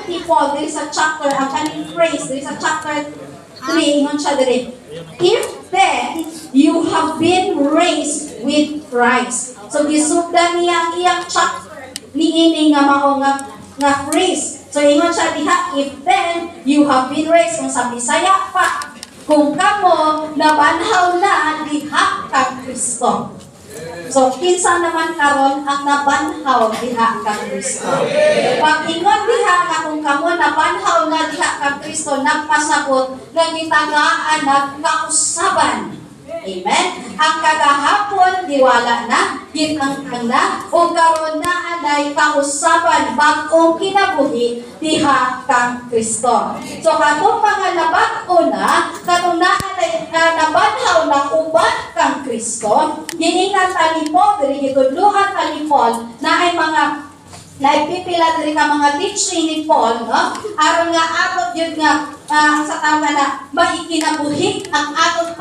giingat ni Paul there is a chapter ang kaning phrase there is a chapter 3 ingon siya dire. If then you have been raised with Christ. So gisugdan niya ang iyang chapter niini nga mao nga phrase. So ingon siya diha, if then you have been raised, kung sa Bisaya pa, kung kamo nabanhaw na diha kang Kristo. So kinsa naman karon ang nabanhaw diha kang Kristo. Pag ingon diha nga kung kamo nabanhaw na diha kang Kristo, nagpasabot nga gitagaan nagkausaban. Amen. Ang kagahapon diwala na, gitangtang na, o karon na anay kausaban bag-ong kinabuhi diha kang Kristo. So katong mga nabag-o na, katong nabanhaw na uban kang Kristo, giingat ani Paul, diri gitudluhan ani Paul na ay mga naipipila diri ka mga teaching ni Paul, no? Aron nga atot yun nga sa tawag na maikinabuhi ang atot